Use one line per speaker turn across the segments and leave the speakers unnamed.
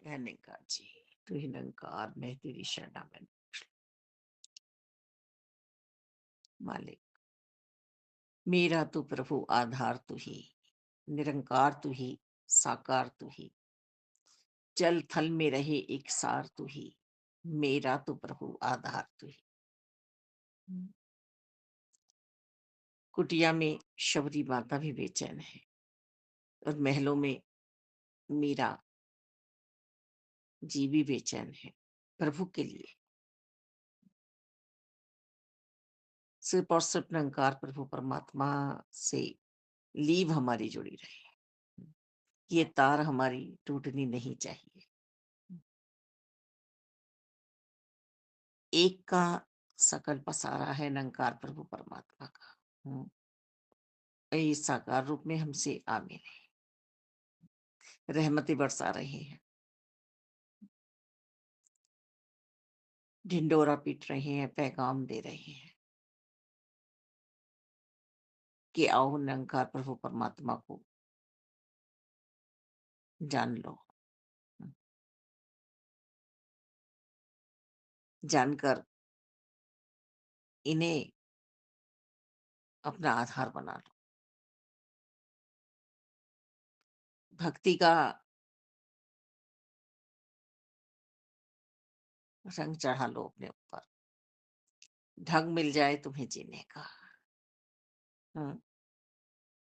है निकार जी। तू ही निरंकार, मैं तेरी शरणा में मालिक। मेरा तू प्रभु आधार तू ही, निरंकार तू ही, साकार तू ही, जल थल में रहे एक सार तू ही, मेरा तो प्रभु आधार तू ही। कुटिया में शबरी माता भी बेचैन है और महलों में मीरा जी भी बेचैन है प्रभु के लिए। सिर्फ और सिर्फ निरंकार प्रभु परमात्मा से लीव हमारी जुड़ी रहे। ये तार हमारी टूटनी नहीं चाहिए। एक का सकल पसारा है निरंकार प्रभु परमात्मा का। इस साकार रूप में हमसे आ मिले, रहमतें बरसा रहे हैं, ढिंडोरा पीट रहे हैं, पैगाम दे रहे हैं कि आओ निरंकार प्रभु परमात्मा को जान लो। जानकर इन्हें अपना आधार बना लो। भक्ति का रंग चढ़ा लो अपने ऊपर, ढंग मिल जाए तुम्हें जीने का। हाँ,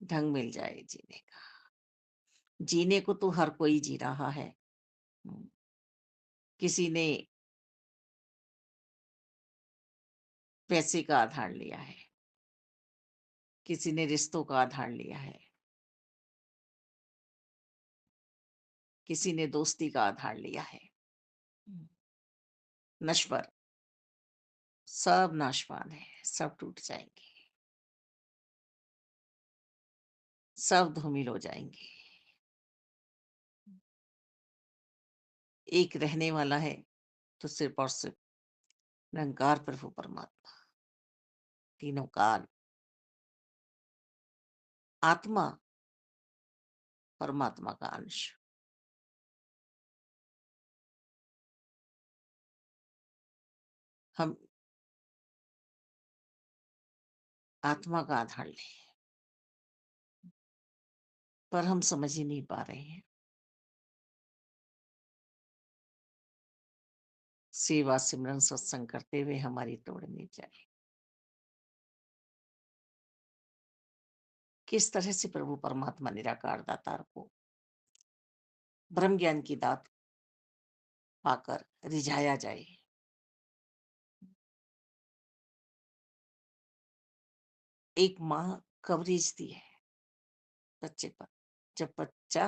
ढंग मिल जाए जीने का। जीने को तो हर कोई जी रहा है। हम्म, किसी ने पैसे का आधार लिया है, किसी ने रिश्तों का आधार लिया है, किसी ने दोस्ती का आधार लिया है। हम्म, नश्वर, सब नाशवान है, सब टूट जाएंगे, सब धूमिल हो जाएंगे। एक रहने वाला है तो सिर्फ और सिर्फ निरंकार प्रभु परमात्मा। तीनों काल आत्मा परमात्मा का अंश। हम आत्मा का आधार ले, पर हम समझ ही नहीं पा रहे हैं। सेवा सिमरन सत्संग करते हुए हमारी तोड़ नहीं जाए। किस तरह से प्रभु परमात्मा निराकार दातार को ब्रह्म ज्ञान की दात पाकर रिझाया जाए। एक माँ कवरेज दी है बच्चे पर, जब बच्चा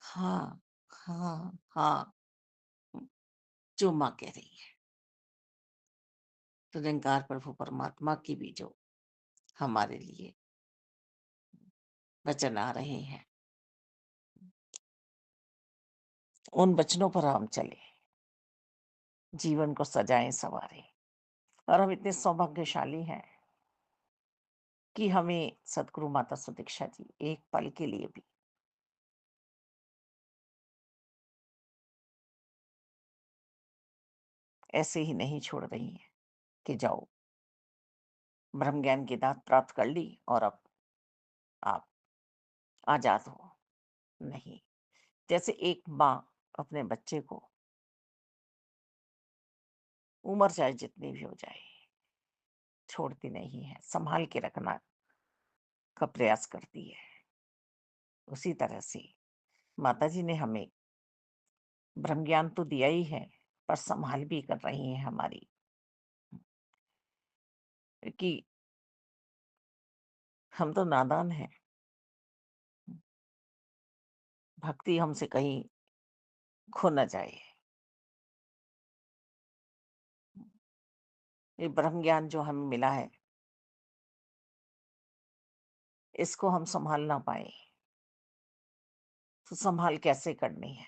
हाँ हाँ हाँ जो माँ कह रही है, तो निरंकार प्रभु परमात्मा की भी जो हमारे लिए वचन आ रहे हैं, उन वचनों पर हम चले, जीवन को सजाएं संवारें। और हम इतने सौभाग्यशाली हैं कि हमें सदगुरु माता सुदीक्षा जी एक पल के लिए भी ऐसे ही नहीं छोड़ रही हैं कि जाओ ब्रह्म ज्ञान की दात प्राप्त कर ली और अब आप आजाद हो। नहीं, जैसे एक माँ अपने बच्चे को उम्र चाहे जितनी भी हो जाए छोड़ती नहीं है, संभाल के रखना का प्रयास करती है। उसी तरह से माता जी ने हमें ब्रह्म ज्ञान तो दिया ही है, पर संभाल भी कर रही हैं हमारी, कि हम तो नादान हैं। भक्ति हमसे कहीं खो न जाए। ये ब्रह्म ज्ञान जो हमें मिला है, इसको हम संभाल ना पाए तो संभाल कैसे करनी है।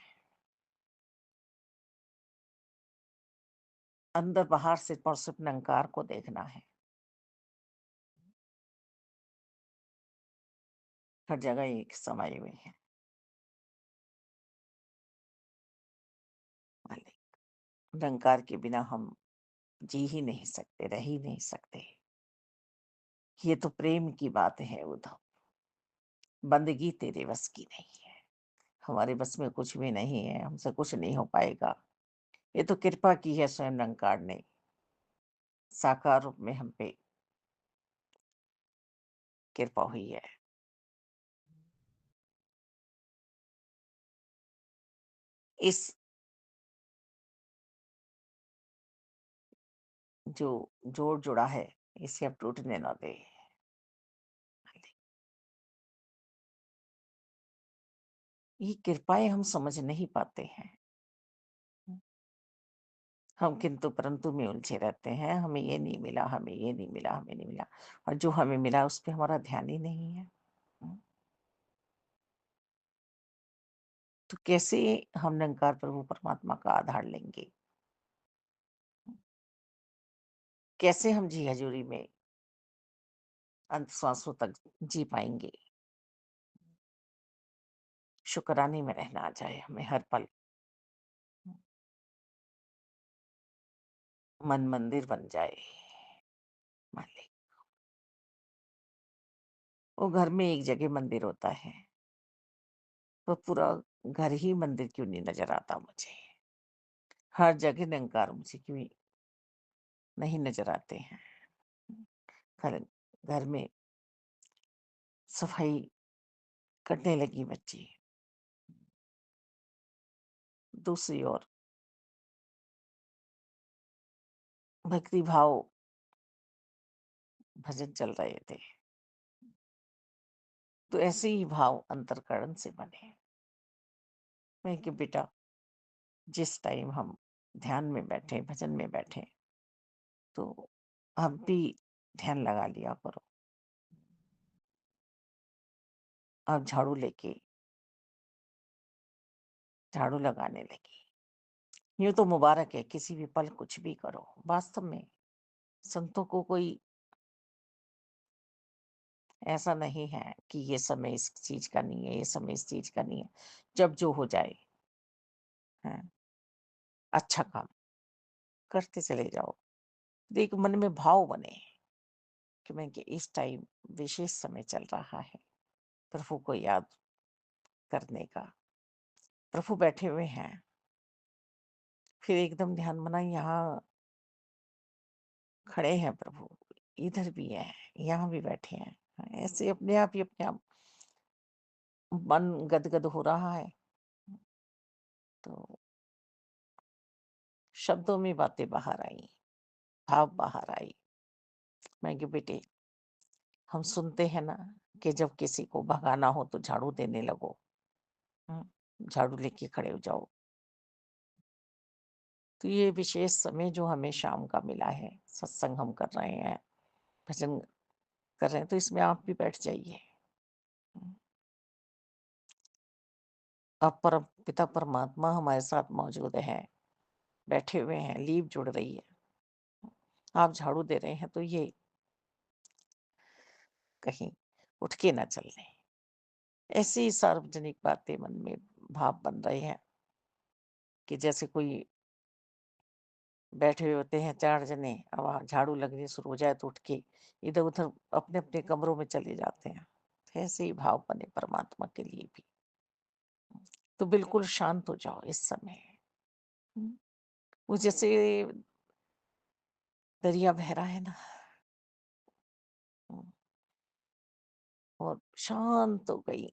अंदर बाहर सिर्फ और सिर्फ निरंकार को देखना है। हर जगह एक समाये हुए हैं। निरंकार के बिना हम जी ही नहीं सकते, रह ही नहीं सकते। ये तो प्रेम की बात है उद्धव, बंदगी तेरे बस की नहीं है। हमारे बस में कुछ भी नहीं है, हमसे कुछ नहीं हो पाएगा। ये तो कृपा की है स्वयं निरंकार ने, साकार रूप में हम पे कृपा हुई है। इस जो जोड़ जुड़ा है, इसे अब टूटने ना दे। ये कृपाएँ हम समझ नहीं पाते हैं। हम किंतु परंतु में उलझे रहते हैं, हमें ये नहीं मिला, हमें ये नहीं मिला, हमें नहीं मिला, और जो हमें मिला उस पे हमारा ध्यान ही नहीं है। हुँ, तो कैसे हम निरंकार प्रभु परमात्मा का आधार लेंगे? कैसे हम जी हजूरी में अंत श्वासों तक जी पाएँगे? शुकराने में रहना आ जाए हमें हर पल। मन मंदिर बन जाए। मान ले, वो घर में एक जगह मंदिर होता है, वो पूरा घर ही मंदिर क्यों नहीं नज़र आता मुझे? हर जगह निरंकार मुझे क्यों नहीं नज़र आते हैं? घर घर में सफाई करने लगी बच्ची, दूसरी ओर भक्ति भाव भजन चल रहे थे। तो ऐसे ही भाव अंतःकरण से बने। मैं कि बेटा, जिस टाइम हम ध्यान में बैठे, भजन में बैठे, तो आप भी ध्यान लगा लिया करो। आप झाड़ू लेके झाड़ू लगाने लगी। यूँ तो मुबारक है, किसी भी पल कुछ भी करो। वास्तव में संतों को कोई ऐसा नहीं है कि ये समय इस चीज़ का नहीं है, ये समय इस चीज़ का नहीं है। जब जो हो जाए, हैं, अच्छा काम करते चले जाओ। एक मन में भाव बने कि मैं कि इस टाइम विशेष समय चल रहा है प्रभु को याद करने का। प्रभु बैठे हुए हैं, फिर एकदम ध्यान बना यहाँ खड़े हैं प्रभु, इधर भी हैं, यहाँ भी बैठे हैं। ऐसे अपने आप ही अपने आप मन गदगद हो रहा है। तो शब्दों में बातें बाहर आई, भाव बाहर आई। मैं कि बेटे, हम सुनते हैं ना कि जब किसी को भगाना हो तो झाड़ू देने लगो। झाड़ू लेके खड़े हो जाओ। तो ये विशेष समय जो हमें शाम का मिला है, सत्संग हम कर रहे हैं, भजन कर रहे हैं, तो इसमें आप भी बैठ जाइए। हम्म, अब परम पिता परमात्मा हमारे साथ मौजूद है, बैठे हुए हैं, लीव जुड़ रही है। आप झाड़ू दे रहे हैं तो ये कहीं उठ के ना चल रहे। ऐसी ही सार्वजनिक बातें मन में भाव बन रहे हैं कि जैसे कोई बैठे हुए होते हैं 4 जने, अब झाड़ू लगनी शुरू हो जाए तो उठ के इधर-उधर अपने-अपने कमरों में चले जाते हैं। तो ऐसे ही भाव बने परमात्मा के लिए भी। तो बिल्कुल शांत हो जाओ इस समय। हुँ, वो जैसे दरिया बह रहा है ना, हुँ, और शांत हो गई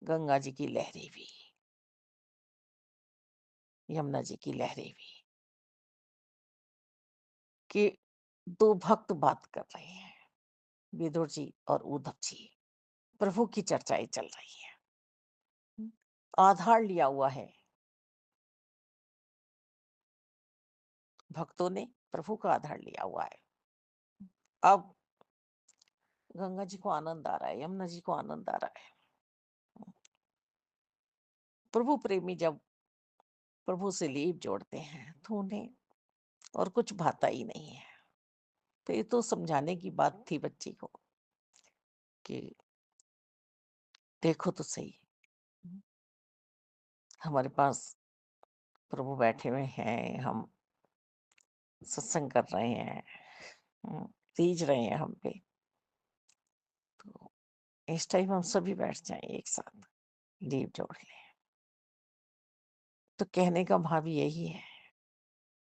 गंगा जी की लहरें भी, यमुना जी की लहरें भी, कि 2 भक्त बात कर रहे हैं, विदुर जी और उद्धव जी। प्रभु की चर्चाएँ चल रही हैं। हुँ, आधार लिया हुआ है, भक्तों ने प्रभु का आधार लिया हुआ है। अब गंगा जी को आनंद आ रहा है, यमुना जी को आनंद आ रहा है। प्रभु प्रेमी जब प्रभु से लीप जोड़ते हैं तो उन्हें और कुछ भाता ही नहीं है। तो ये तो समझाने की बात थी बच्ची को कि देखो तो सही, हमारे पास प्रभु बैठे हुए हैं, हम सत्संग कर रहे हैं, हम्म, रीझ रहे हैं हम पे। तो इस टाइम हम सभी बैठ जाएं एक साथ, लीव जोड़ लें। तो कहने का भाव यही है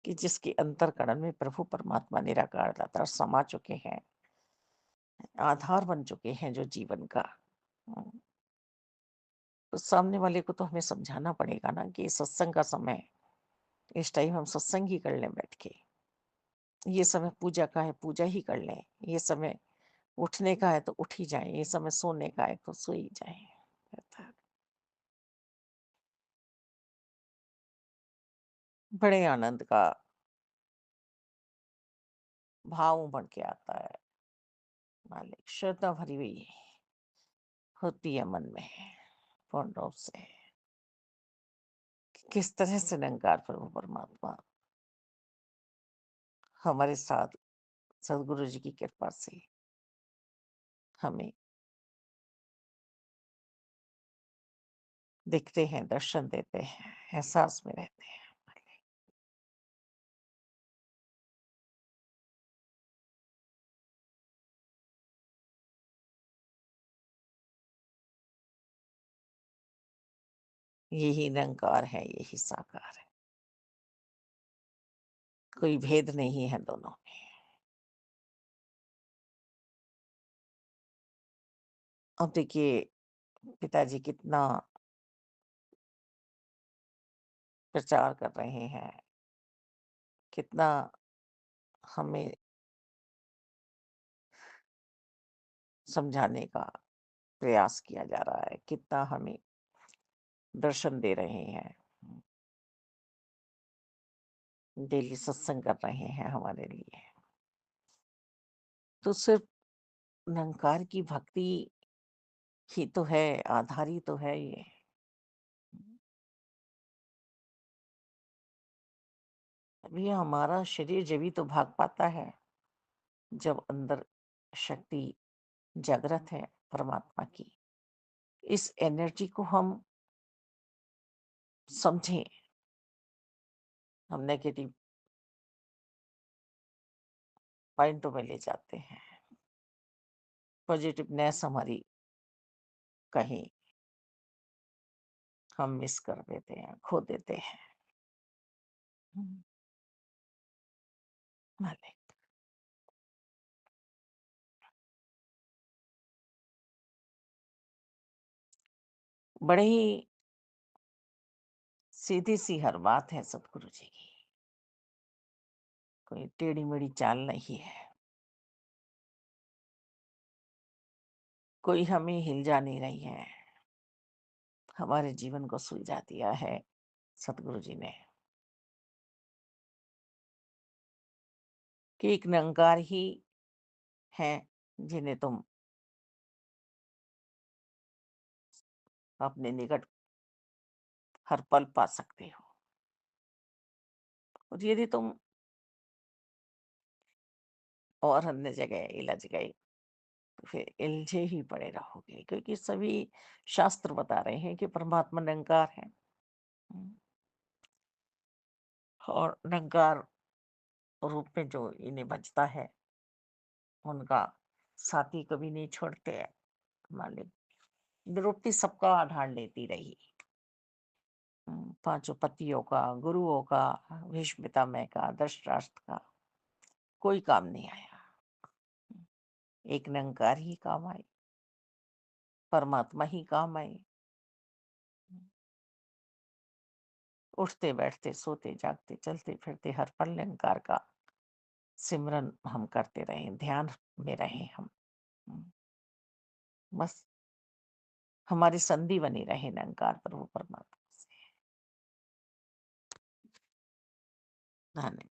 कि जिसके अंतरकरण में प्रभु परमात्मा निराकार दाता समा चुके हैं, आधार बन चुके हैं जो जीवन का, हम्म, तो सामने वाले को तो हमें समझाना पड़ेगा ना कि सत्संग का समय है, इस टाइम हम सत्संग ही कर लें बैठ के। ये समय पूजा का है, पूजा ही कर लें। ये समय उठने का है तो उठ ही जाएं, ये समय सोने का है तो सो ही जाएं। बड़े आनंद का भाव उमड़ के आता है, मालिक श्रद्धा भरी हुई होती है मन में पूर्ण रूप से कि किस तरह से निरंकार प्रभु परमात्मा हमारे साथ सदगुरु जी की कृपा से हमें दिखते हैं, दर्शन देते हैं, एहसास में रहते हैं। यही निरंकार है, यही साकार है, कोई भेद नहीं है दोनों में। अब देखिए पिताजी कितना प्रचार कर रहे हैं, कितना हमें समझाने का प्रयास किया जा रहा है, कितना हमें दर्शन दे रहे हैं, डेली सत्संग कर रहे हैं हमारे लिए। तो सिर्फ निरंकार की भक्ति ही तो है, आधार ही तो है ये। अभी हमारा शरीर जब भी तो भाग पाता है जब अंदर शक्ति जागृत है परमात्मा की। इस एनर्जी को हम समझें, हम नेगेटिव पॉइंटों में ले जाते हैं, पॉजिटिवनेस हमारी कहीं हम मिस कर देते हैं, खो देते हैं। हम्म, मालिक बड़े ही सीधी सी हर बात है सतगुरु जी की, कोई टेढ़ी मेढ़ी चाल नहीं है, कोई हमें हिलजा नहीं रही है। हमारे जीवन को सुलझा दिया है सतगुरु जी ने कि एक निरंकार ही है जिन्हें तुम अपने निकट हर पल पा सकते हो। और यदि तुम और अन्य जगह इलझ गए तो फिर इलझे ही पड़े रहोगे, क्योंकि सभी शास्त्र बता रहे हैं कि परमात्मा निरंकार है। हम्म, और निरंकार रूप में जो इन्हें बचता है उनका साथी कभी नहीं छोड़ते हैं। मालिक द्रौपदी सबका आधार लेती रही, पांचों पतियों का, गुरुओं का, भीष्म पितामह का, धृतराष्ट्र का, कोई काम नहीं आया। एक निरंकार ही काम आए, परमात्मा ही काम आए। उठते बैठते सोते जागते चलते फिरते हर पल निरंकार का सिमरन हम करते रहे, ध्यान में रहे हम। हम्म, बस हमारी संधि बनी रहे निरंकार प्रभु परमात्मा से। धन्यवाद।